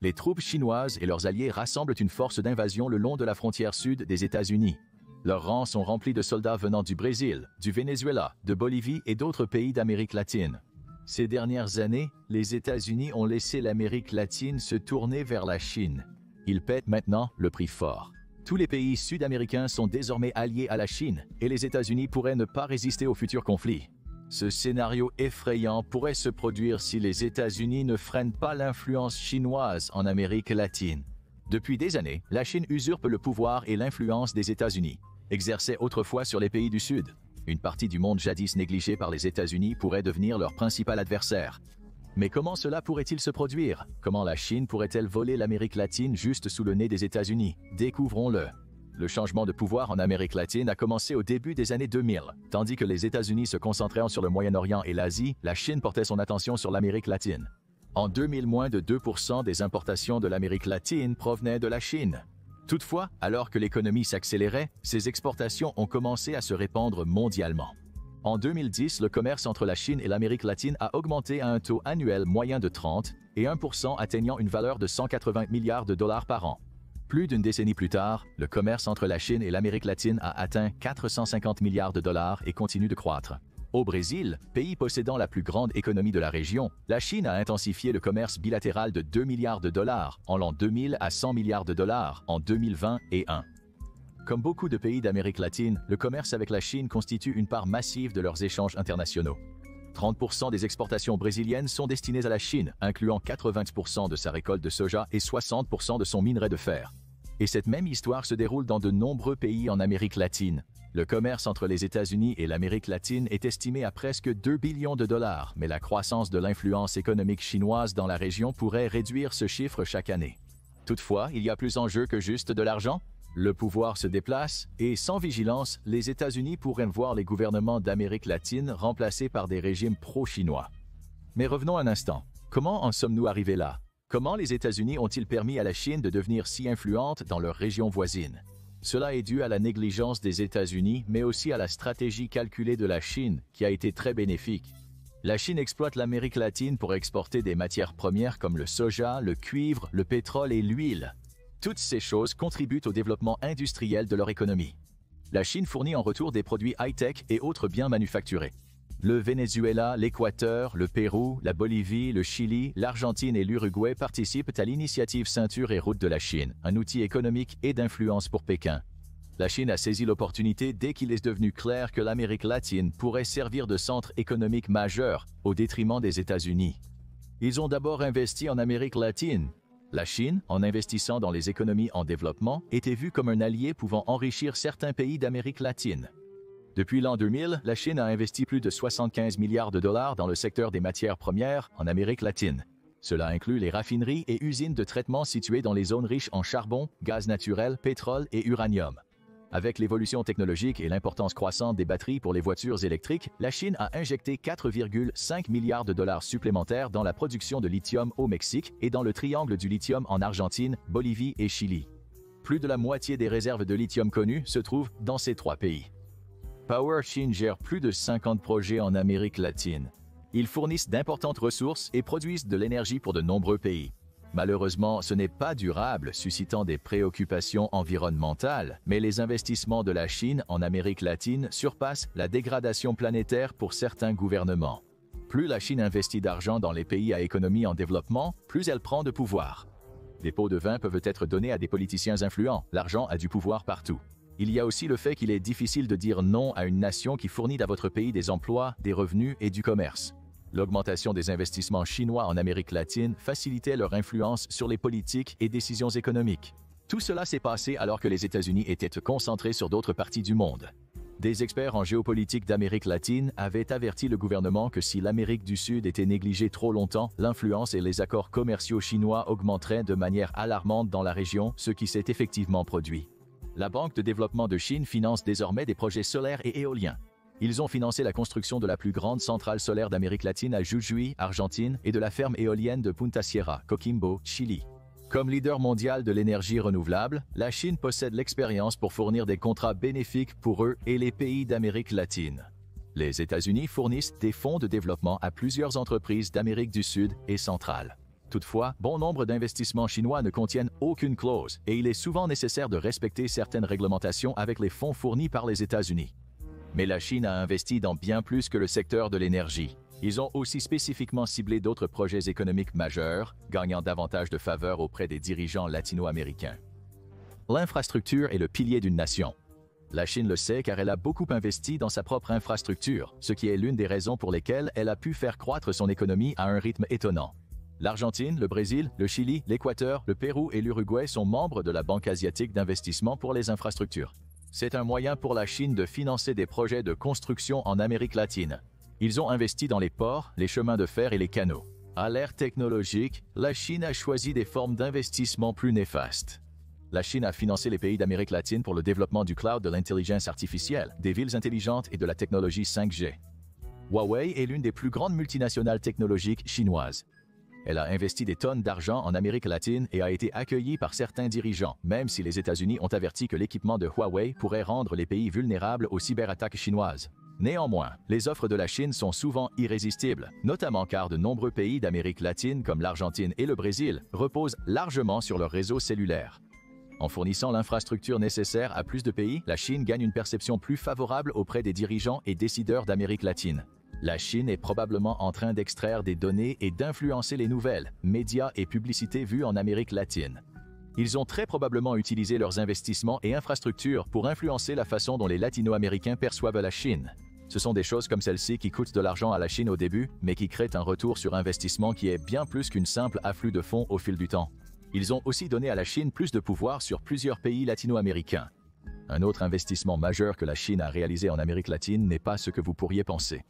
Les troupes chinoises et leurs alliés rassemblent une force d'invasion le long de la frontière sud des États-Unis. Leurs rangs sont remplis de soldats venant du Brésil, du Venezuela, de Bolivie et d'autres pays d'Amérique latine. Ces dernières années, les États-Unis ont laissé l'Amérique latine se tourner vers la Chine. Ils paient maintenant le prix fort. Tous les pays sud-américains sont désormais alliés à la Chine et les États-Unis pourraient ne pas résister au futur conflit. Ce scénario effrayant pourrait se produire si les États-Unis ne freinent pas l'influence chinoise en Amérique latine. Depuis des années, la Chine usurpe le pouvoir et l'influence des États-Unis, exercée autrefois sur les pays du Sud. Une partie du monde jadis négligée par les États-Unis pourrait devenir leur principal adversaire. Mais comment cela pourrait-il se produire? Comment la Chine pourrait-elle voler l'Amérique latine juste sous le nez des États-Unis? Découvrons-le. Le changement de pouvoir en Amérique latine a commencé au début des années 2000. Tandis que les États-Unis se concentraient sur le Moyen-Orient et l'Asie, la Chine portait son attention sur l'Amérique latine. En 2000, moins de 2% des importations de l'Amérique latine provenaient de la Chine. Toutefois, alors que l'économie s'accélérait, ces exportations ont commencé à se répandre mondialement. En 2010, le commerce entre la Chine et l'Amérique latine a augmenté à un taux annuel moyen de 30 et 1%, atteignant une valeur de 180 milliards de dollars par an. Plus d'une décennie plus tard, le commerce entre la Chine et l'Amérique latine a atteint 450 milliards de dollars et continue de croître. Au Brésil, pays possédant la plus grande économie de la région, la Chine a intensifié le commerce bilatéral de 2 milliards de dollars en l'an 2000 à 100 milliards de dollars en 2021. Comme beaucoup de pays d'Amérique latine, le commerce avec la Chine constitue une part massive de leurs échanges internationaux. 30% des exportations brésiliennes sont destinées à la Chine, incluant 80% de sa récolte de soja et 60% de son minerai de fer. Et cette même histoire se déroule dans de nombreux pays en Amérique latine. Le commerce entre les États-Unis et l'Amérique latine est estimé à presque 2 billions de dollars, mais la croissance de l'influence économique chinoise dans la région pourrait réduire ce chiffre chaque année. Toutefois, il y a plus en jeu que juste de l'argent. Le pouvoir se déplace et, sans vigilance, les États-Unis pourraient voir les gouvernements d'Amérique latine remplacés par des régimes pro-chinois. Mais revenons un instant. Comment en sommes-nous arrivés là? Comment les États-Unis ont-ils permis à la Chine de devenir si influente dans leur région voisine? Cela est dû à la négligence des États-Unis, mais aussi à la stratégie calculée de la Chine, qui a été très bénéfique. La Chine exploite l'Amérique latine pour exporter des matières premières comme le soja, le cuivre, le pétrole et l'huile. Toutes ces choses contribuent au développement industriel de leur économie. La Chine fournit en retour des produits high-tech et autres biens manufacturés. Le Venezuela, l'Équateur, le Pérou, la Bolivie, le Chili, l'Argentine et l'Uruguay participent à l'initiative Ceinture et Route de la Chine, un outil économique et d'influence pour Pékin. La Chine a saisi l'opportunité dès qu'il est devenu clair que l'Amérique latine pourrait servir de centre économique majeur au détriment des États-Unis. Ils ont d'abord investi en Amérique latine. La Chine, en investissant dans les économies en développement, était vue comme un allié pouvant enrichir certains pays d'Amérique latine. Depuis l'an 2000, la Chine a investi plus de 75 milliards de dollars dans le secteur des matières premières en Amérique latine. Cela inclut les raffineries et usines de traitement situées dans les zones riches en charbon, gaz naturel, pétrole et uranium. Avec l'évolution technologique et l'importance croissante des batteries pour les voitures électriques, la Chine a injecté 4,5 milliards de dollars supplémentaires dans la production de lithium au Mexique et dans le triangle du lithium en Argentine, Bolivie et Chili. Plus de la moitié des réserves de lithium connues se trouvent dans ces trois pays. Power Chine gère plus de 50 projets en Amérique latine. Ils fournissent d'importantes ressources et produisent de l'énergie pour de nombreux pays. Malheureusement, ce n'est pas durable, suscitant des préoccupations environnementales, mais les investissements de la Chine en Amérique latine surpassent la dégradation planétaire pour certains gouvernements. Plus la Chine investit d'argent dans les pays à économie en développement, plus elle prend de pouvoir. Des pots de vin peuvent être donnés à des politiciens influents, l'argent a du pouvoir partout. Il y a aussi le fait qu'il est difficile de dire non à une nation qui fournit à votre pays des emplois, des revenus et du commerce. L'augmentation des investissements chinois en Amérique latine facilitait leur influence sur les politiques et décisions économiques. Tout cela s'est passé alors que les États-Unis étaient concentrés sur d'autres parties du monde. Des experts en géopolitique d'Amérique latine avaient averti le gouvernement que si l'Amérique du Sud était négligée trop longtemps, l'influence et les accords commerciaux chinois augmenteraient de manière alarmante dans la région, ce qui s'est effectivement produit. La Banque de développement de Chine finance désormais des projets solaires et éoliens. Ils ont financé la construction de la plus grande centrale solaire d'Amérique latine à Jujuy, Argentine, et de la ferme éolienne de Punta Sierra, Coquimbo, Chili. Comme leader mondial de l'énergie renouvelable, la Chine possède l'expérience pour fournir des contrats bénéfiques pour eux et les pays d'Amérique latine. Les États-Unis fournissent des fonds de développement à plusieurs entreprises d'Amérique du Sud et centrale. Toutefois, bon nombre d'investissements chinois ne contiennent aucune clause et il est souvent nécessaire de respecter certaines réglementations avec les fonds fournis par les États-Unis. Mais la Chine a investi dans bien plus que le secteur de l'énergie. Ils ont aussi spécifiquement ciblé d'autres projets économiques majeurs, gagnant davantage de faveur auprès des dirigeants latino-américains. L'infrastructure est le pilier d'une nation. La Chine le sait car elle a beaucoup investi dans sa propre infrastructure, ce qui est l'une des raisons pour lesquelles elle a pu faire croître son économie à un rythme étonnant. L'Argentine, le Brésil, le Chili, l'Équateur, le Pérou et l'Uruguay sont membres de la Banque asiatique d'investissement pour les infrastructures. C'est un moyen pour la Chine de financer des projets de construction en Amérique latine. Ils ont investi dans les ports, les chemins de fer et les canaux. À l'ère technologique, la Chine a choisi des formes d'investissement plus néfastes. La Chine a financé les pays d'Amérique latine pour le développement du cloud, de l'intelligence artificielle, des villes intelligentes et de la technologie 5G. Huawei est l'une des plus grandes multinationales technologiques chinoises. Elle a investi des tonnes d'argent en Amérique latine et a été accueillie par certains dirigeants, même si les États-Unis ont averti que l'équipement de Huawei pourrait rendre les pays vulnérables aux cyberattaques chinoises. Néanmoins, les offres de la Chine sont souvent irrésistibles, notamment car de nombreux pays d'Amérique latine comme l'Argentine et le Brésil reposent largement sur leur réseau cellulaire. En fournissant l'infrastructure nécessaire à plus de pays, la Chine gagne une perception plus favorable auprès des dirigeants et décideurs d'Amérique latine. La Chine est probablement en train d'extraire des données et d'influencer les nouvelles, médias et publicités vues en Amérique latine. Ils ont très probablement utilisé leurs investissements et infrastructures pour influencer la façon dont les Latino-Américains perçoivent la Chine. Ce sont des choses comme celle-ci qui coûtent de l'argent à la Chine au début, mais qui créent un retour sur investissement qui est bien plus qu'une simple afflux de fonds au fil du temps. Ils ont aussi donné à la Chine plus de pouvoir sur plusieurs pays latino-américains. Un autre investissement majeur que la Chine a réalisé en Amérique latine n'est pas ce que vous pourriez penser.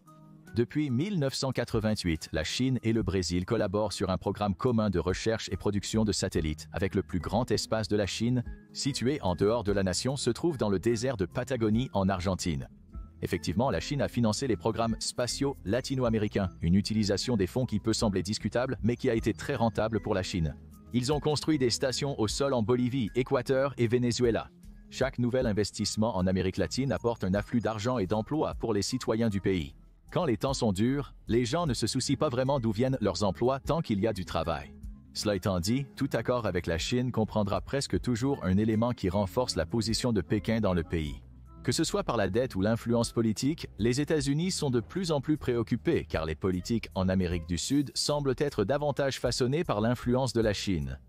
Depuis 1988, la Chine et le Brésil collaborent sur un programme commun de recherche et production de satellites, avec le plus grand espace de la Chine, situé en dehors de la nation, se trouve dans le désert de Patagonie en Argentine. Effectivement, la Chine a financé les programmes spatiaux latino-américains, une utilisation des fonds qui peut sembler discutable, mais qui a été très rentable pour la Chine. Ils ont construit des stations au sol en Bolivie, Équateur et Venezuela. Chaque nouvel investissement en Amérique latine apporte un afflux d'argent et d'emplois pour les citoyens du pays. Quand les temps sont durs, les gens ne se soucient pas vraiment d'où viennent leurs emplois tant qu'il y a du travail. Cela étant dit, tout accord avec la Chine comprendra presque toujours un élément qui renforce la position de Pékin dans le pays. Que ce soit par la dette ou l'influence politique, les États-Unis sont de plus en plus préoccupés car les politiques en Amérique du Sud semblent être davantage façonnés par l'influence de la Chine.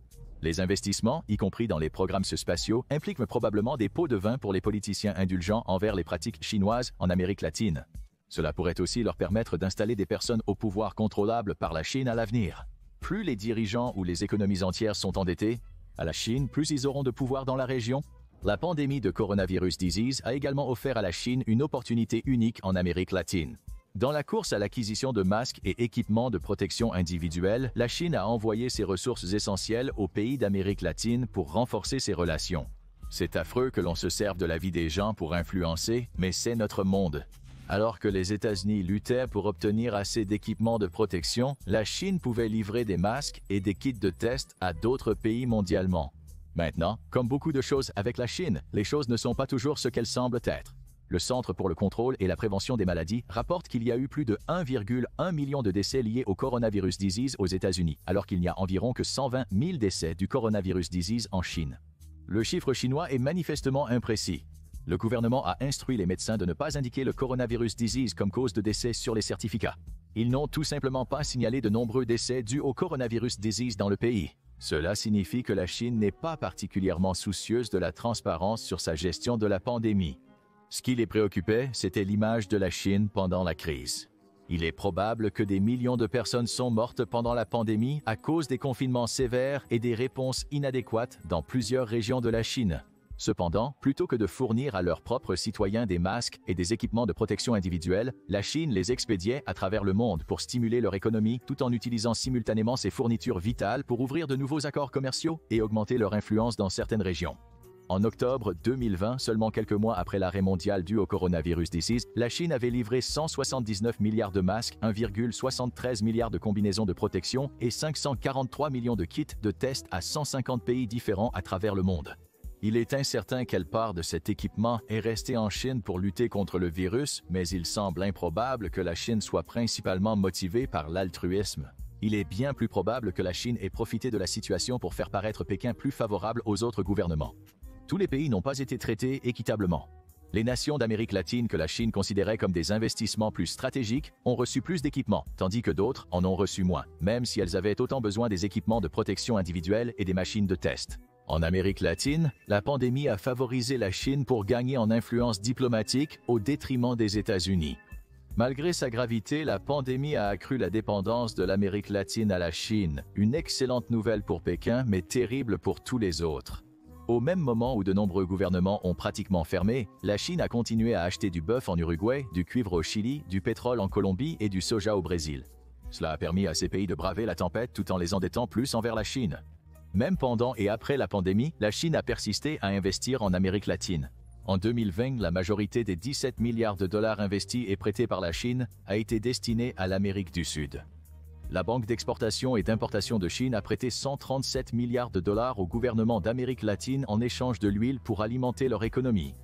Les investissements, y compris dans les programmes spatiaux, impliquent probablement des pots de vin pour les politiciens indulgents envers les pratiques chinoises en Amérique latine. Cela pourrait aussi leur permettre d'installer des personnes au pouvoir contrôlable par la Chine à l'avenir. Plus les dirigeants ou les économies entières sont endettés, à la Chine, plus ils auront de pouvoir dans la région. La pandémie de coronavirus disease a également offert à la Chine une opportunité unique en Amérique latine. Dans la course à l'acquisition de masques et équipements de protection individuelle, la Chine a envoyé ses ressources essentielles aux pays d'Amérique latine pour renforcer ses relations. C'est affreux que l'on se serve de la vie des gens pour influencer, mais c'est notre monde. Alors que les États-Unis luttaient pour obtenir assez d'équipements de protection, la Chine pouvait livrer des masques et des kits de test à d'autres pays mondialement. Maintenant, comme beaucoup de choses avec la Chine, les choses ne sont pas toujours ce qu'elles semblent être. Le Centre pour le contrôle et la prévention des maladies rapporte qu'il y a eu plus de 1,1 million de décès liés au coronavirus disease aux États-Unis, alors qu'il n'y a environ que 120 000 décès du coronavirus disease en Chine. Le chiffre chinois est manifestement imprécis. Le gouvernement a instruit les médecins de ne pas indiquer le coronavirus disease comme cause de décès sur les certificats. Ils n'ont tout simplement pas signalé de nombreux décès dus au coronavirus disease dans le pays. Cela signifie que la Chine n'est pas particulièrement soucieuse de la transparence sur sa gestion de la pandémie. Ce qui les préoccupait, c'était l'image de la Chine pendant la crise. Il est probable que des millions de personnes sont mortes pendant la pandémie à cause des confinements sévères et des réponses inadéquates dans plusieurs régions de la Chine. Cependant, plutôt que de fournir à leurs propres citoyens des masques et des équipements de protection individuelle, la Chine les expédiait à travers le monde pour stimuler leur économie tout en utilisant simultanément ces fournitures vitales pour ouvrir de nouveaux accords commerciaux et augmenter leur influence dans certaines régions. En octobre 2020, seulement quelques mois après l'arrêt mondial dû au coronavirus disease, la Chine avait livré 179 milliards de masques, 1,73 milliard de combinaisons de protection et 543 millions de kits de tests à 150 pays différents à travers le monde. Il est incertain quelle part de cet équipement est restée en Chine pour lutter contre le virus, mais il semble improbable que la Chine soit principalement motivée par l'altruisme. Il est bien plus probable que la Chine ait profité de la situation pour faire paraître Pékin plus favorable aux autres gouvernements. Tous les pays n'ont pas été traités équitablement. Les nations d'Amérique latine que la Chine considérait comme des investissements plus stratégiques ont reçu plus d'équipements, tandis que d'autres en ont reçu moins, même si elles avaient autant besoin des équipements de protection individuelle et des machines de test. En Amérique latine, la pandémie a favorisé la Chine pour gagner en influence diplomatique au détriment des États-Unis. Malgré sa gravité, la pandémie a accru la dépendance de l'Amérique latine à la Chine. Une excellente nouvelle pour Pékin, mais terrible pour tous les autres. Au même moment où de nombreux gouvernements ont pratiquement fermé, la Chine a continué à acheter du bœuf en Uruguay, du cuivre au Chili, du pétrole en Colombie et du soja au Brésil. Cela a permis à ces pays de braver la tempête tout en les endettant plus envers la Chine. Même pendant et après la pandémie, la Chine a persisté à investir en Amérique latine. En 2020, la majorité des 17 milliards de dollars investis et prêtés par la Chine a été destinée à l'Amérique du Sud. La Banque d'exportation et d'importation de Chine a prêté 137 milliards de dollars au gouvernement d'Amérique latine en échange de l'huile pour alimenter leur économie.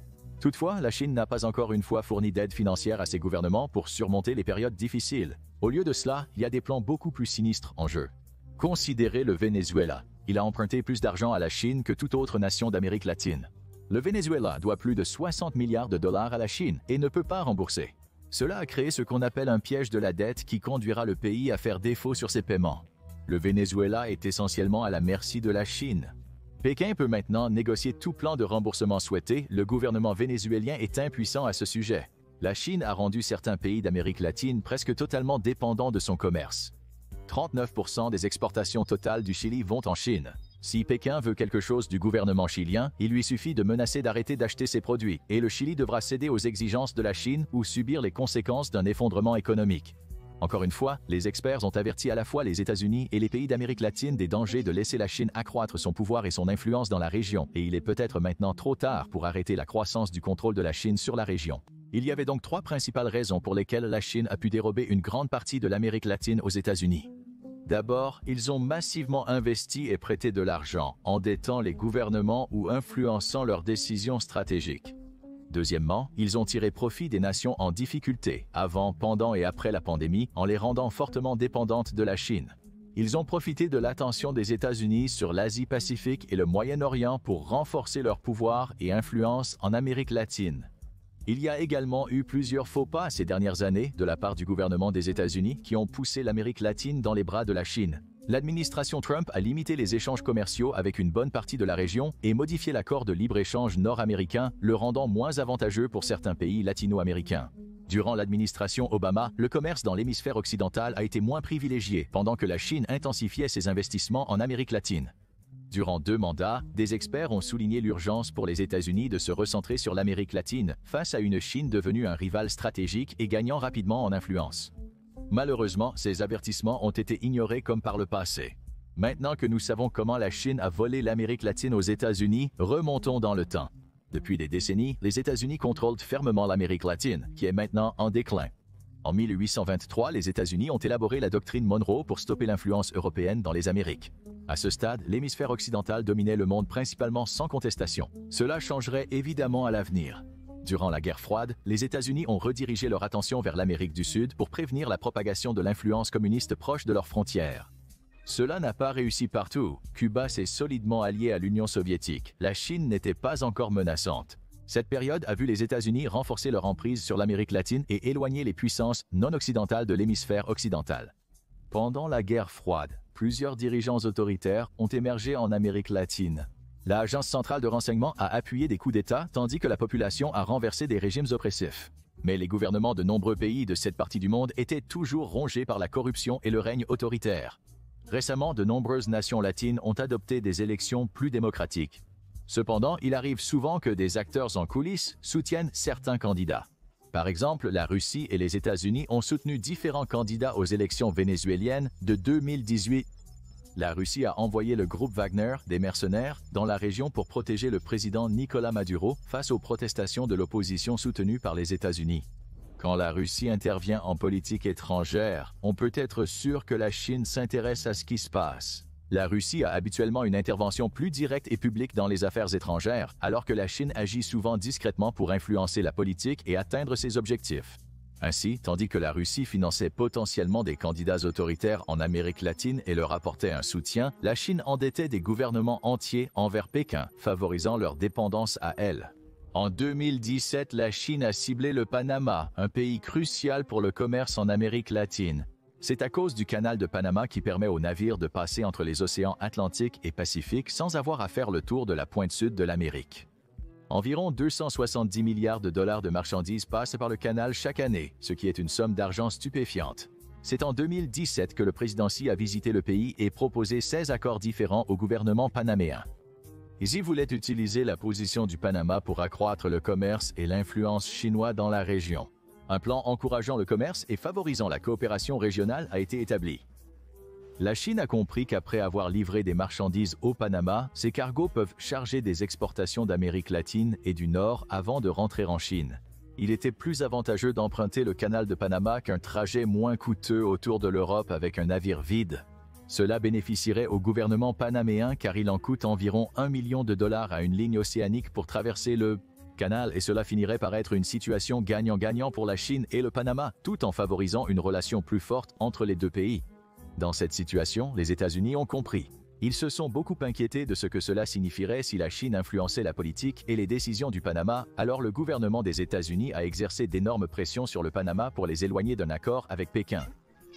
Toutefois, la Chine n'a pas encore une fois fourni d'aide financière à ses gouvernements pour surmonter les périodes difficiles. Au lieu de cela, il y a des plans beaucoup plus sinistres en jeu. Considérez le Venezuela. Il a emprunté plus d'argent à la Chine que toute autre nation d'Amérique latine. Le Venezuela doit plus de 60 milliards de dollars à la Chine et ne peut pas rembourser. Cela a créé ce qu'on appelle un piège de la dette qui conduira le pays à faire défaut sur ses paiements. Le Venezuela est essentiellement à la merci de la Chine. Pékin peut maintenant négocier tout plan de remboursement souhaité. Le gouvernement vénézuélien est impuissant à ce sujet. La Chine a rendu certains pays d'Amérique latine presque totalement dépendants de son commerce. 39% des exportations totales du Chili vont en Chine. Si Pékin veut quelque chose du gouvernement chilien, il lui suffit de menacer d'arrêter d'acheter ses produits, et le Chili devra céder aux exigences de la Chine ou subir les conséquences d'un effondrement économique. Encore une fois, les experts ont averti à la fois les États-Unis et les pays d'Amérique latine des dangers de laisser la Chine accroître son pouvoir et son influence dans la région, et il est peut-être maintenant trop tard pour arrêter la croissance du contrôle de la Chine sur la région. Il y avait donc 3 principales raisons pour lesquelles la Chine a pu dérober une grande partie de l'Amérique latine aux États-Unis. D'abord, ils ont massivement investi et prêté de l'argent, endettant les gouvernements ou influençant leurs décisions stratégiques. Deuxièmement, ils ont tiré profit des nations en difficulté, avant, pendant et après la pandémie, en les rendant fortement dépendantes de la Chine. Ils ont profité de l'attention des États-Unis sur l'Asie-Pacifique et le Moyen-Orient pour renforcer leur pouvoir et influence en Amérique latine. Il y a également eu plusieurs faux pas ces dernières années de la part du gouvernement des États-Unis qui ont poussé l'Amérique latine dans les bras de la Chine. L'administration Trump a limité les échanges commerciaux avec une bonne partie de la région et modifié l'accord de libre-échange nord-américain, le rendant moins avantageux pour certains pays latino-américains. Durant l'administration Obama, le commerce dans l'hémisphère occidental a été moins privilégié, pendant que la Chine intensifiait ses investissements en Amérique latine. Durant 2 mandats, des experts ont souligné l'urgence pour les États-Unis de se recentrer sur l'Amérique latine face à une Chine devenue un rival stratégique et gagnant rapidement en influence. Malheureusement, ces avertissements ont été ignorés comme par le passé. Maintenant que nous savons comment la Chine a volé l'Amérique latine aux États-Unis, remontons dans le temps. Depuis des décennies, les États-Unis contrôlent fermement l'Amérique latine, qui est maintenant en déclin. En 1823, les États-Unis ont élaboré la doctrine Monroe pour stopper l'influence européenne dans les Amériques. À ce stade, l'hémisphère occidental dominait le monde principalement sans contestation. Cela changerait évidemment à l'avenir. Durant la guerre froide, les États-Unis ont redirigé leur attention vers l'Amérique du Sud pour prévenir la propagation de l'influence communiste proche de leurs frontières. Cela n'a pas réussi partout. Cuba s'est solidement allié à l'Union soviétique. La Chine n'était pas encore menaçante. Cette période a vu les États-Unis renforcer leur emprise sur l'Amérique latine et éloigner les puissances non occidentales de l'hémisphère occidental. Pendant la guerre froide, plusieurs dirigeants autoritaires ont émergé en Amérique latine. L'Agence centrale de renseignement a appuyé des coups d'État tandis que la population a renversé des régimes oppressifs. Mais les gouvernements de nombreux pays de cette partie du monde étaient toujours rongés par la corruption et le règne autoritaire. Récemment, de nombreuses nations latines ont adopté des élections plus démocratiques. Cependant, il arrive souvent que des acteurs en coulisses soutiennent certains candidats. Par exemple, la Russie et les États-Unis ont soutenu différents candidats aux élections vénézuéliennes de 2018. La Russie a envoyé le groupe Wagner, des mercenaires, dans la région pour protéger le président Nicolás Maduro face aux protestations de l'opposition soutenues par les États-Unis. Quand la Russie intervient en politique étrangère, on peut être sûr que la Chine s'intéresse à ce qui se passe. La Russie a habituellement une intervention plus directe et publique dans les affaires étrangères, alors que la Chine agit souvent discrètement pour influencer la politique et atteindre ses objectifs. Ainsi, tandis que la Russie finançait potentiellement des candidats autoritaires en Amérique latine et leur apportait un soutien, la Chine endettait des gouvernements entiers envers Pékin, favorisant leur dépendance à elle. En 2017, la Chine a ciblé le Panama, un pays crucial pour le commerce en Amérique latine. C'est à cause du canal de Panama qui permet aux navires de passer entre les océans Atlantique et Pacifique sans avoir à faire le tour de la pointe sud de l'Amérique. Environ 270 milliards de dollars de marchandises passent par le canal chaque année, ce qui est une somme d'argent stupéfiante. C'est en 2017 que le président Xi a visité le pays et proposé 16 accords différents au gouvernement panaméen. Xi voulait utiliser la position du Panama pour accroître le commerce et l'influence chinoise dans la région. Un plan encourageant le commerce et favorisant la coopération régionale a été établi. La Chine a compris qu'après avoir livré des marchandises au Panama, ces cargos peuvent charger des exportations d'Amérique latine et du Nord avant de rentrer en Chine. Il était plus avantageux d'emprunter le canal de Panama qu'un trajet moins coûteux autour de l'Europe avec un navire vide. Cela bénéficierait au gouvernement panaméen car il en coûte environ 1 million de dollars à une ligne océanique pour traverser le canal et cela finirait par être une situation gagnant-gagnant pour la Chine et le Panama, tout en favorisant une relation plus forte entre les deux pays. Dans cette situation, les États-Unis ont compris. Ils se sont beaucoup inquiétés de ce que cela signifierait si la Chine influençait la politique et les décisions du Panama, alors le gouvernement des États-Unis a exercé d'énormes pressions sur le Panama pour les éloigner d'un accord avec Pékin.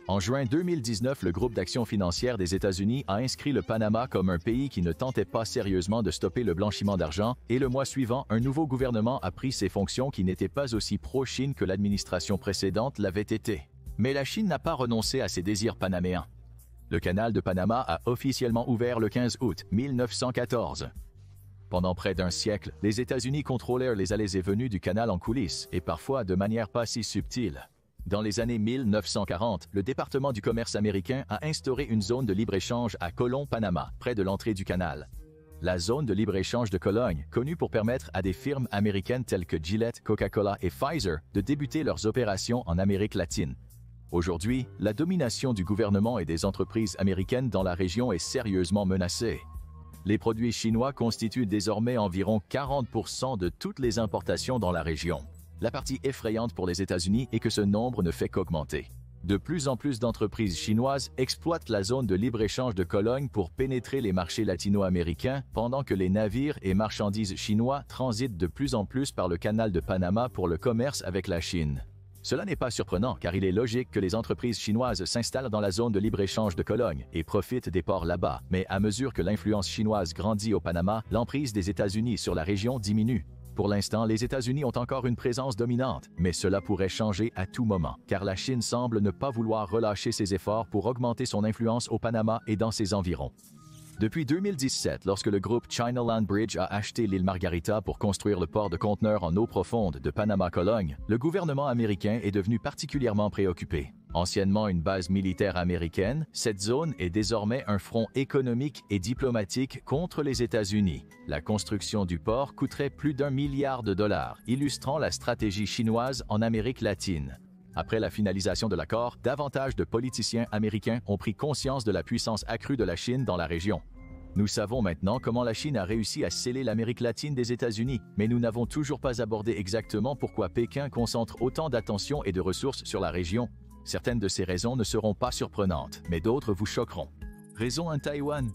En juin 2019, le groupe d'action financière des États-Unis a inscrit le Panama comme un pays qui ne tentait pas sérieusement de stopper le blanchiment d'argent, et le mois suivant, un nouveau gouvernement a pris ses fonctions qui n'étaient pas aussi pro-Chine que l'administration précédente l'avait été. Mais la Chine n'a pas renoncé à ses désirs panaméens. Le canal de Panama a officiellement ouvert le 15 août 1914. Pendant près d'un siècle, les États-Unis contrôlèrent les allées et venues du canal en coulisses, et parfois de manière pas si subtile. Dans les années 1940, le département du commerce américain a instauré une zone de libre-échange à Colón, Panama, près de l'entrée du canal. La zone de libre-échange de Cologne, connue pour permettre à des firmes américaines telles que Gillette, Coca-Cola et Pfizer de débuter leurs opérations en Amérique latine. Aujourd'hui, la domination du gouvernement et des entreprises américaines dans la région est sérieusement menacée. Les produits chinois constituent désormais environ 40% de toutes les importations dans la région. La partie effrayante pour les États-Unis est que ce nombre ne fait qu'augmenter. De plus en plus d'entreprises chinoises exploitent la zone de libre-échange de Cologne pour pénétrer les marchés latino-américains, pendant que les navires et marchandises chinois transitent de plus en plus par le canal de Panama pour le commerce avec la Chine. Cela n'est pas surprenant car il est logique que les entreprises chinoises s'installent dans la zone de libre-échange de Cologne et profitent des ports là-bas, mais à mesure que l'influence chinoise grandit au Panama, l'emprise des États-Unis sur la région diminue. Pour l'instant, les États-Unis ont encore une présence dominante, mais cela pourrait changer à tout moment, car la Chine semble ne pas vouloir relâcher ses efforts pour augmenter son influence au Panama et dans ses environs. Depuis 2017, lorsque le groupe China Land Bridge a acheté l'île Margarita pour construire le port de conteneurs en eau profonde de Panama-Cologne, le gouvernement américain est devenu particulièrement préoccupé. Anciennement une base militaire américaine, cette zone est désormais un front économique et diplomatique contre les États-Unis. La construction du port coûterait plus d'1 milliard de dollars, illustrant la stratégie chinoise en Amérique latine. Après la finalisation de l'accord, davantage de politiciens américains ont pris conscience de la puissance accrue de la Chine dans la région. Nous savons maintenant comment la Chine a réussi à sceller l'Amérique latine des États-Unis, mais nous n'avons toujours pas abordé exactement pourquoi Pékin concentre autant d'attention et de ressources sur la région. Certaines de ces raisons ne seront pas surprenantes, mais d'autres vous choqueront. Raison en Taïwan.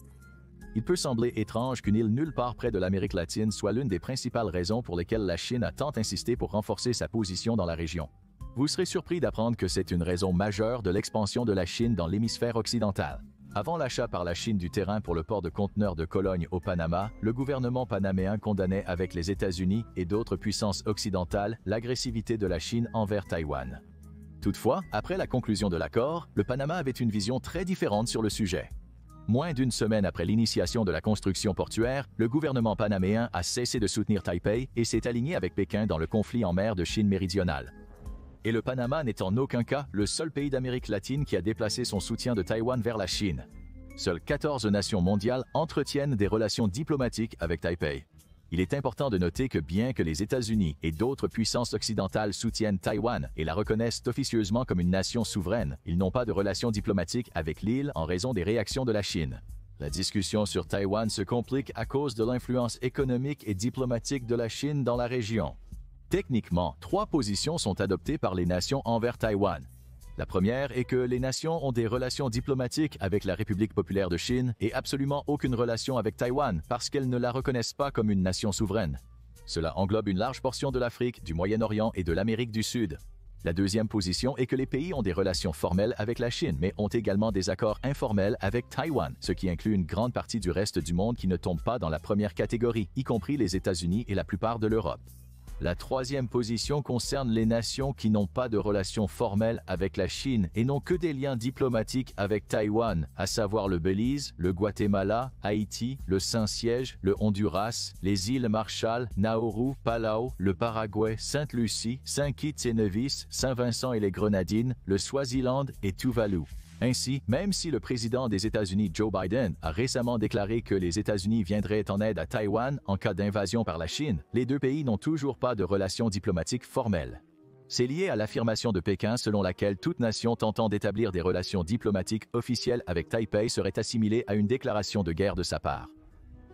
Il peut sembler étrange qu'une île nulle part près de l'Amérique latine soit l'une des principales raisons pour lesquelles la Chine a tant insisté pour renforcer sa position dans la région. Vous serez surpris d'apprendre que c'est une raison majeure de l'expansion de la Chine dans l'hémisphère occidental. Avant l'achat par la Chine du terrain pour le port de conteneurs de Cologne au Panama, le gouvernement panaméen condamnait avec les États-Unis et d'autres puissances occidentales l'agressivité de la Chine envers Taïwan. Toutefois, après la conclusion de l'accord, le Panama avait une vision très différente sur le sujet. Moins d'une semaine après l'initiation de la construction portuaire, le gouvernement panaméen a cessé de soutenir Taipei et s'est aligné avec Pékin dans le conflit en mer de Chine méridionale. Et le Panama n'est en aucun cas le seul pays d'Amérique latine qui a déplacé son soutien de Taïwan vers la Chine. Seules 14 nations mondiales entretiennent des relations diplomatiques avec Taipei. Il est important de noter que bien que les États-Unis et d'autres puissances occidentales soutiennent Taïwan et la reconnaissent officieusement comme une nation souveraine, ils n'ont pas de relations diplomatiques avec l'île en raison des réactions de la Chine. La discussion sur Taïwan se complique à cause de l'influence économique et diplomatique de la Chine dans la région. Techniquement, 3 positions sont adoptées par les nations envers Taïwan. La première est que les nations ont des relations diplomatiques avec la République populaire de Chine et absolument aucune relation avec Taïwan parce qu'elles ne la reconnaissent pas comme une nation souveraine. Cela englobe une large portion de l'Afrique, du Moyen-Orient et de l'Amérique du Sud. La deuxième position est que les pays ont des relations formelles avec la Chine, mais ont également des accords informels avec Taïwan, ce qui inclut une grande partie du reste du monde qui ne tombe pas dans la première catégorie, y compris les États-Unis et la plupart de l'Europe. La troisième position concerne les nations qui n'ont pas de relations formelles avec la Chine et n'ont que des liens diplomatiques avec Taïwan, à savoir le Belize, le Guatemala, Haïti, le Saint-Siège, le Honduras, les îles Marshall, Nauru, Palau, le Paraguay, Sainte-Lucie, Saint-Kitts-et-Nevis, Saint-Vincent et les Grenadines, le Swaziland et Tuvalu. Ainsi, même si le président des États-Unis Joe Biden a récemment déclaré que les États-Unis viendraient en aide à Taïwan en cas d'invasion par la Chine, les deux pays n'ont toujours pas de relations diplomatiques formelles. C'est lié à l'affirmation de Pékin selon laquelle toute nation tentant d'établir des relations diplomatiques officielles avec Taipei serait assimilée à une déclaration de guerre de sa part.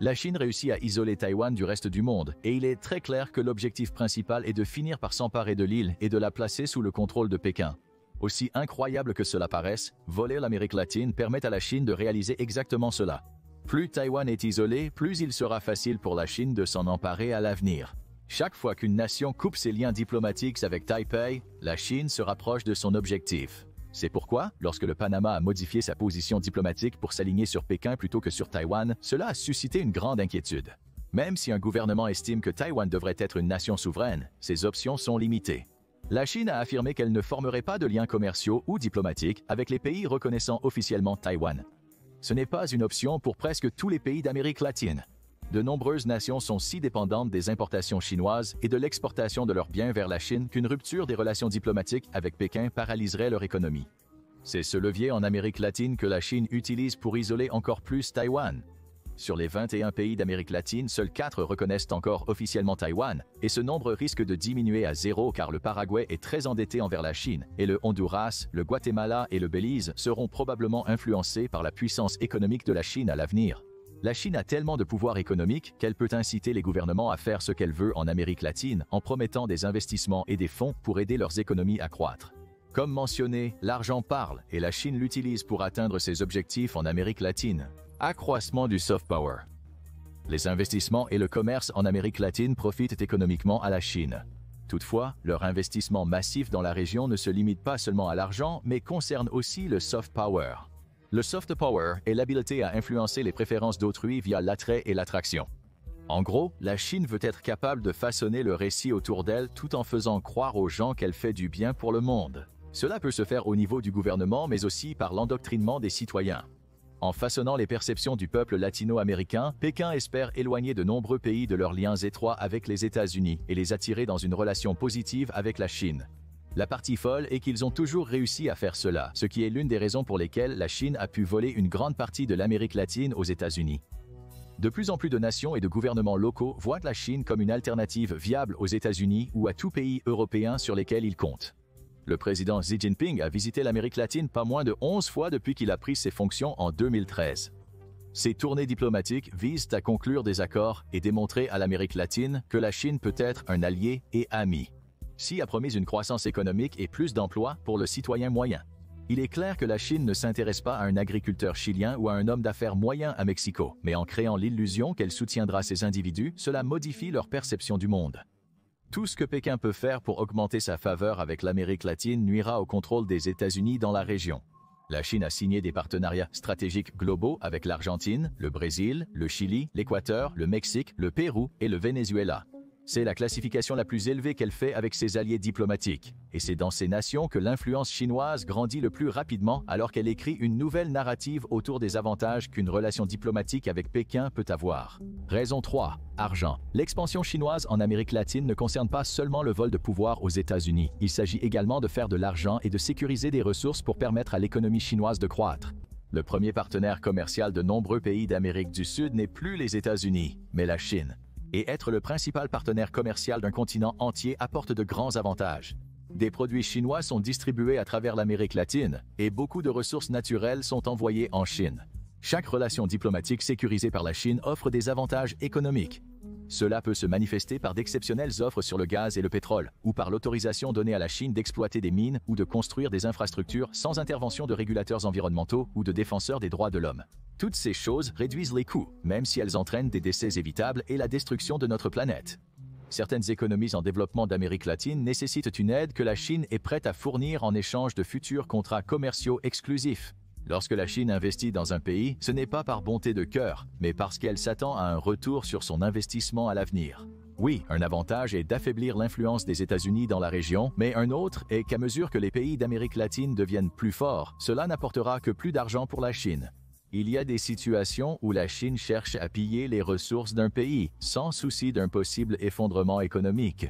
La Chine réussit à isoler Taïwan du reste du monde, et il est très clair que l'objectif principal est de finir par s'emparer de l'île et de la placer sous le contrôle de Pékin. Aussi incroyable que cela paraisse, voler l'Amérique latine permet à la Chine de réaliser exactement cela. Plus Taïwan est isolé, plus il sera facile pour la Chine de s'en emparer à l'avenir. Chaque fois qu'une nation coupe ses liens diplomatiques avec Taipei, la Chine se rapproche de son objectif. C'est pourquoi, lorsque le Panama a modifié sa position diplomatique pour s'aligner sur Pékin plutôt que sur Taïwan, cela a suscité une grande inquiétude. Même si un gouvernement estime que Taïwan devrait être une nation souveraine, ses options sont limitées. La Chine a affirmé qu'elle ne formerait pas de liens commerciaux ou diplomatiques avec les pays reconnaissant officiellement Taïwan. Ce n'est pas une option pour presque tous les pays d'Amérique latine. De nombreuses nations sont si dépendantes des importations chinoises et de l'exportation de leurs biens vers la Chine qu'une rupture des relations diplomatiques avec Pékin paralyserait leur économie. C'est ce levier en Amérique latine que la Chine utilise pour isoler encore plus Taïwan. Sur les 21 pays d'Amérique latine, seuls 4 reconnaissent encore officiellement Taïwan, et ce nombre risque de diminuer à 0 car le Paraguay est très endetté envers la Chine, et le Honduras, le Guatemala et le Belize seront probablement influencés par la puissance économique de la Chine à l'avenir. La Chine a tellement de pouvoir économique qu'elle peut inciter les gouvernements à faire ce qu'elle veut en Amérique latine en promettant des investissements et des fonds pour aider leurs économies à croître. Comme mentionné, l'argent parle et la Chine l'utilise pour atteindre ses objectifs en Amérique latine. Accroissement du soft power. Les investissements et le commerce en Amérique latine profitent économiquement à la Chine. Toutefois, leur investissement massif dans la région ne se limite pas seulement à l'argent, mais concerne aussi le soft power. Le soft power est l'habileté à influencer les préférences d'autrui via l'attrait et l'attraction. En gros, la Chine veut être capable de façonner le récit autour d'elle tout en faisant croire aux gens qu'elle fait du bien pour le monde. Cela peut se faire au niveau du gouvernement, mais aussi par l'endoctrinement des citoyens. En façonnant les perceptions du peuple latino-américain, Pékin espère éloigner de nombreux pays de leurs liens étroits avec les États-Unis et les attirer dans une relation positive avec la Chine. La partie folle est qu'ils ont toujours réussi à faire cela, ce qui est l'une des raisons pour lesquelles la Chine a pu voler une grande partie de l'Amérique latine aux États-Unis. De plus en plus de nations et de gouvernements locaux voient la Chine comme une alternative viable aux États-Unis ou à tout pays européen sur lesquels ils comptent. Le président Xi Jinping a visité l'Amérique latine pas moins de 11 fois depuis qu'il a pris ses fonctions en 2013. Ces tournées diplomatiques visent à conclure des accords et démontrer à l'Amérique latine que la Chine peut être un allié et ami. Xi a promis une croissance économique et plus d'emplois pour le citoyen moyen. Il est clair que la Chine ne s'intéresse pas à un agriculteur chilien ou à un homme d'affaires moyen à Mexico, mais en créant l'illusion qu'elle soutiendra ces individus, cela modifie leur perception du monde. Tout ce que Pékin peut faire pour augmenter sa faveur avec l'Amérique latine nuira au contrôle des États-Unis dans la région. La Chine a signé des partenariats stratégiques globaux avec l'Argentine, le Brésil, le Chili, l'Équateur, le Mexique, le Pérou et le Venezuela. C'est la classification la plus élevée qu'elle fait avec ses alliés diplomatiques. Et c'est dans ces nations que l'influence chinoise grandit le plus rapidement alors qu'elle écrit une nouvelle narrative autour des avantages qu'une relation diplomatique avec Pékin peut avoir. Raison 3. Argent. L'expansion chinoise en Amérique latine ne concerne pas seulement le vol de pouvoir aux États-Unis. Il s'agit également de faire de l'argent et de sécuriser des ressources pour permettre à l'économie chinoise de croître. Le premier partenaire commercial de nombreux pays d'Amérique du Sud n'est plus les États-Unis, mais la Chine. Et être le principal partenaire commercial d'un continent entier apporte de grands avantages. Des produits chinois sont distribués à travers l'Amérique latine et beaucoup de ressources naturelles sont envoyées en Chine. Chaque relation diplomatique sécurisée par la Chine offre des avantages économiques. Cela peut se manifester par d'exceptionnelles offres sur le gaz et le pétrole, ou par l'autorisation donnée à la Chine d'exploiter des mines ou de construire des infrastructures sans intervention de régulateurs environnementaux ou de défenseurs des droits de l'homme. Toutes ces choses réduisent les coûts, même si elles entraînent des décès évitables et la destruction de notre planète. Certaines économies en développement d'Amérique latine nécessitent une aide que la Chine est prête à fournir en échange de futurs contrats commerciaux exclusifs. Lorsque la Chine investit dans un pays, ce n'est pas par bonté de cœur, mais parce qu'elle s'attend à un retour sur son investissement à l'avenir. Oui, un avantage est d'affaiblir l'influence des États-Unis dans la région, mais un autre est qu'à mesure que les pays d'Amérique latine deviennent plus forts, cela n'apportera que plus d'argent pour la Chine. Il y a des situations où la Chine cherche à piller les ressources d'un pays, sans souci d'un possible effondrement économique.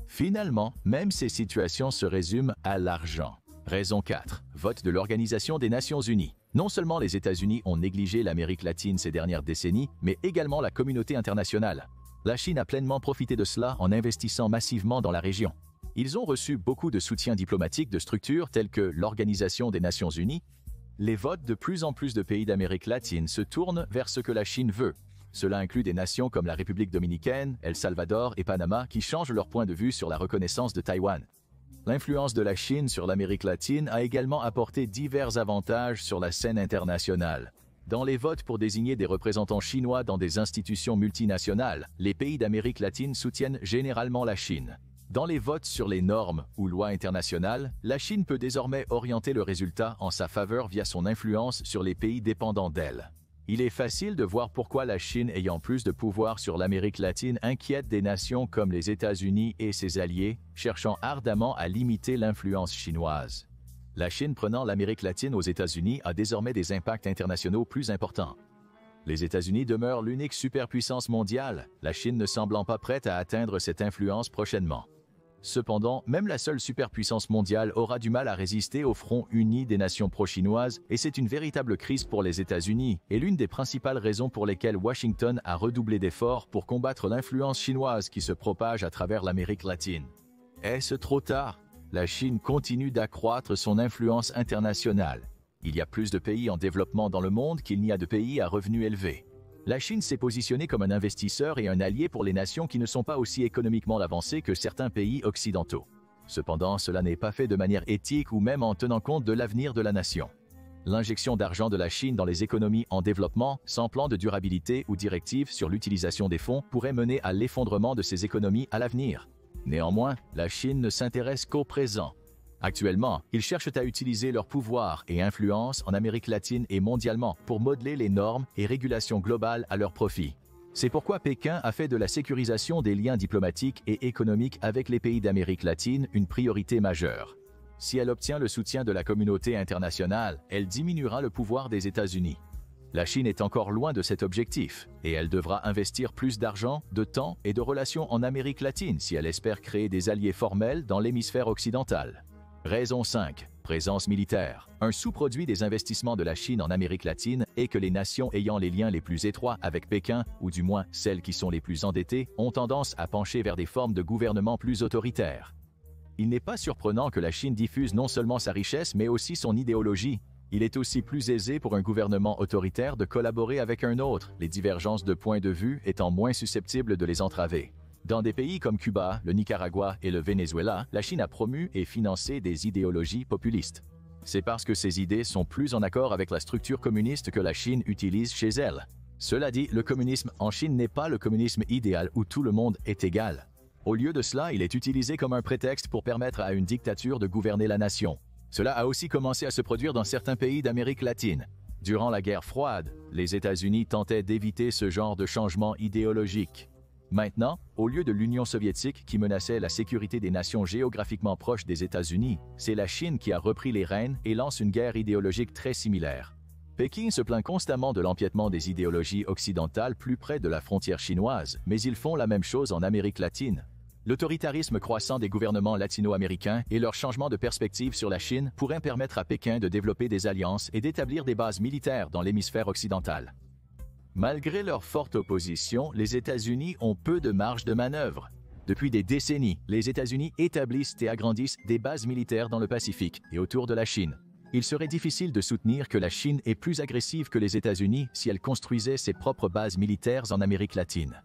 Finalement, même ces situations se résument à l'argent. Raison 4. Vote de l'Organisation des Nations Unies. Non seulement les États-Unis ont négligé l'Amérique latine ces dernières décennies, mais également la communauté internationale. La Chine a pleinement profité de cela en investissant massivement dans la région. Ils ont reçu beaucoup de soutien diplomatique de structures telles que l'Organisation des Nations Unies. Les votes de plus en plus de pays d'Amérique latine se tournent vers ce que la Chine veut. Cela inclut des nations comme la République dominicaine, El Salvador et Panama qui changent leur point de vue sur la reconnaissance de Taïwan. L'influence de la Chine sur l'Amérique latine a également apporté divers avantages sur la scène internationale. Dans les votes pour désigner des représentants chinois dans des institutions multinationales, les pays d'Amérique latine soutiennent généralement la Chine. Dans les votes sur les normes ou lois internationales, la Chine peut désormais orienter le résultat en sa faveur via son influence sur les pays dépendants d'elle. Il est facile de voir pourquoi la Chine, ayant plus de pouvoir sur l'Amérique latine, inquiète des nations comme les États-Unis et ses alliés, cherchant ardemment à limiter l'influence chinoise. La Chine prenant l'Amérique latine aux États-Unis a désormais des impacts internationaux plus importants. Les États-Unis demeurent l'unique superpuissance mondiale, la Chine ne semblant pas prête à atteindre cette influence prochainement. Cependant, même la seule superpuissance mondiale aura du mal à résister au front uni des nations pro-chinoises et c'est une véritable crise pour les États-Unis et l'une des principales raisons pour lesquelles Washington a redoublé d'efforts pour combattre l'influence chinoise qui se propage à travers l'Amérique latine. Est-ce trop tard? La Chine continue d'accroître son influence internationale. Il y a plus de pays en développement dans le monde qu'il n'y a de pays à revenus élevés. La Chine s'est positionnée comme un investisseur et un allié pour les nations qui ne sont pas aussi économiquement avancées que certains pays occidentaux. Cependant, cela n'est pas fait de manière éthique ou même en tenant compte de l'avenir de la nation. L'injection d'argent de la Chine dans les économies en développement, sans plan de durabilité ou directive sur l'utilisation des fonds, pourrait mener à l'effondrement de ces économies à l'avenir. Néanmoins, la Chine ne s'intéresse qu'au présent. Actuellement, ils cherchent à utiliser leur pouvoir et influence en Amérique latine et mondialement pour modeler les normes et régulations globales à leur profit. C'est pourquoi Pékin a fait de la sécurisation des liens diplomatiques et économiques avec les pays d'Amérique latine une priorité majeure. Si elle obtient le soutien de la communauté internationale, elle diminuera le pouvoir des États-Unis. La Chine est encore loin de cet objectif, et elle devra investir plus d'argent, de temps et de relations en Amérique latine si elle espère créer des alliés formels dans l'hémisphère occidental. Raison 5. Présence militaire. Un sous-produit des investissements de la Chine en Amérique latine est que les nations ayant les liens les plus étroits avec Pékin, ou du moins celles qui sont les plus endettées, ont tendance à pencher vers des formes de gouvernement plus autoritaires. Il n'est pas surprenant que la Chine diffuse non seulement sa richesse mais aussi son idéologie. Il est aussi plus aisé pour un gouvernement autoritaire de collaborer avec un autre, les divergences de points de vue étant moins susceptibles de les entraver. Dans des pays comme Cuba, le Nicaragua et le Venezuela, la Chine a promu et financé des idéologies populistes. C'est parce que ces idées sont plus en accord avec la structure communiste que la Chine utilise chez elle. Cela dit, le communisme en Chine n'est pas le communisme idéal où tout le monde est égal. Au lieu de cela, il est utilisé comme un prétexte pour permettre à une dictature de gouverner la nation. Cela a aussi commencé à se produire dans certains pays d'Amérique latine. Durant la guerre froide, les États-Unis tentaient d'éviter ce genre de changement idéologique. Maintenant, au lieu de l'Union soviétique qui menaçait la sécurité des nations géographiquement proches des États-Unis, c'est la Chine qui a repris les rênes et lance une guerre idéologique très similaire. Pékin se plaint constamment de l'empiètement des idéologies occidentales plus près de la frontière chinoise, mais ils font la même chose en Amérique latine. L'autoritarisme croissant des gouvernements latino-américains et leur changement de perspective sur la Chine pourraient permettre à Pékin de développer des alliances et d'établir des bases militaires dans l'hémisphère occidental. Malgré leur forte opposition, les États-Unis ont peu de marge de manœuvre. Depuis des décennies, les États-Unis établissent et agrandissent des bases militaires dans le Pacifique et autour de la Chine. Il serait difficile de soutenir que la Chine est plus agressive que les États-Unis si elle construisait ses propres bases militaires en Amérique latine.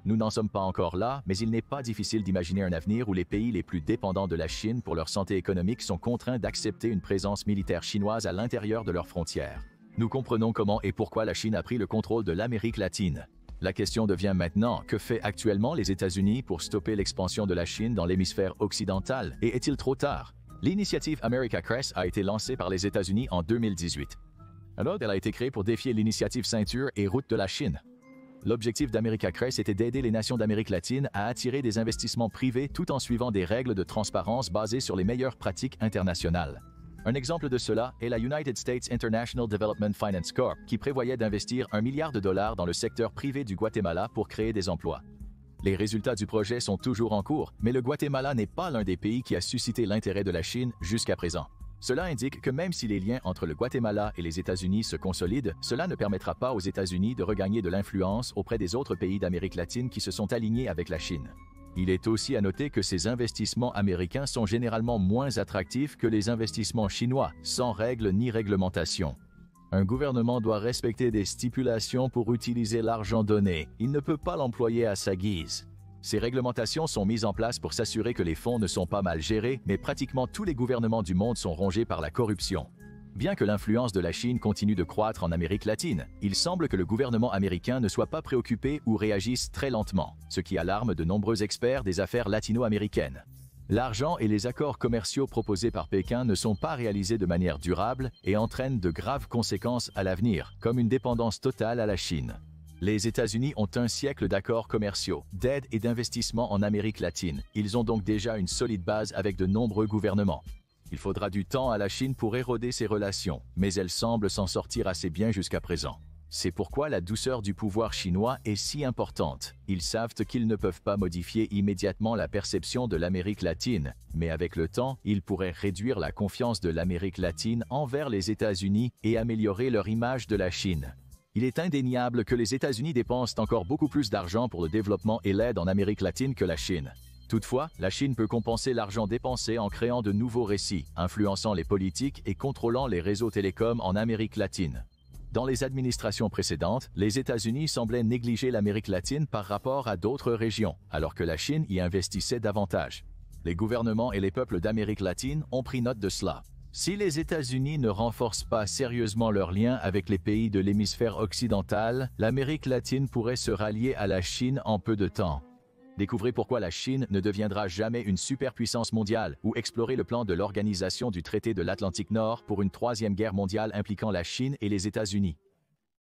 Nous n'en sommes pas encore là, mais il n'est pas difficile d'imaginer un avenir où les pays les plus dépendants de la Chine pour leur santé économique sont contraints d'accepter une présence militaire chinoise à l'intérieur de leurs frontières. Nous comprenons comment et pourquoi la Chine a pris le contrôle de l'Amérique latine. La question devient maintenant, que fait actuellement les États-Unis pour stopper l'expansion de la Chine dans l'hémisphère occidental, et est-il trop tard? L'initiative America Crest a été lancée par les États-Unis en 2018. Alors, elle a été créée pour défier l'initiative Ceinture et Route de la Chine. L'objectif d'America Crest était d'aider les nations d'Amérique latine à attirer des investissements privés tout en suivant des règles de transparence basées sur les meilleures pratiques internationales. Un exemple de cela est la United States International Development Finance Corp, qui prévoyait d'investir $1 milliard dans le secteur privé du Guatemala pour créer des emplois. Les résultats du projet sont toujours en cours, mais le Guatemala n'est pas l'un des pays qui a suscité l'intérêt de la Chine jusqu'à présent. Cela indique que même si les liens entre le Guatemala et les États-Unis se consolident, cela ne permettra pas aux États-Unis de regagner de l'influence auprès des autres pays d'Amérique latine qui se sont alignés avec la Chine. Il est aussi à noter que ces investissements américains sont généralement moins attractifs que les investissements chinois, sans règles ni réglementation. Un gouvernement doit respecter des stipulations pour utiliser l'argent donné. Il ne peut pas l'employer à sa guise. Ces réglementations sont mises en place pour s'assurer que les fonds ne sont pas mal gérés, mais pratiquement tous les gouvernements du monde sont rongés par la corruption. Bien que l'influence de la Chine continue de croître en Amérique latine, il semble que le gouvernement américain ne soit pas préoccupé ou réagisse très lentement, ce qui alarme de nombreux experts des affaires latino-américaines. L'argent et les accords commerciaux proposés par Pékin ne sont pas réalisés de manière durable et entraînent de graves conséquences à l'avenir, comme une dépendance totale à la Chine. Les États-Unis ont un siècle d'accords commerciaux, d'aide et d'investissement en Amérique latine. Ils ont donc déjà une solide base avec de nombreux gouvernements. Il faudra du temps à la Chine pour éroder ces relations, mais elle semble s'en sortir assez bien jusqu'à présent. C'est pourquoi la douceur du pouvoir chinois est si importante. Ils savent qu'ils ne peuvent pas modifier immédiatement la perception de l'Amérique latine, mais avec le temps, ils pourraient réduire la confiance de l'Amérique latine envers les États-Unis et améliorer leur image de la Chine. Il est indéniable que les États-Unis dépensent encore beaucoup plus d'argent pour le développement et l'aide en Amérique latine que la Chine. Toutefois, la Chine peut compenser l'argent dépensé en créant de nouveaux récits, influençant les politiques et contrôlant les réseaux télécoms en Amérique latine. Dans les administrations précédentes, les États-Unis semblaient négliger l'Amérique latine par rapport à d'autres régions, alors que la Chine y investissait davantage. Les gouvernements et les peuples d'Amérique latine ont pris note de cela. Si les États-Unis ne renforcent pas sérieusement leurs liens avec les pays de l'hémisphère occidental, l'Amérique latine pourrait se rallier à la Chine en peu de temps. Découvrez pourquoi la Chine ne deviendra jamais une superpuissance mondiale ou explorez le plan de l'Organisation du traité de l'Atlantique Nord pour une troisième guerre mondiale impliquant la Chine et les États-Unis.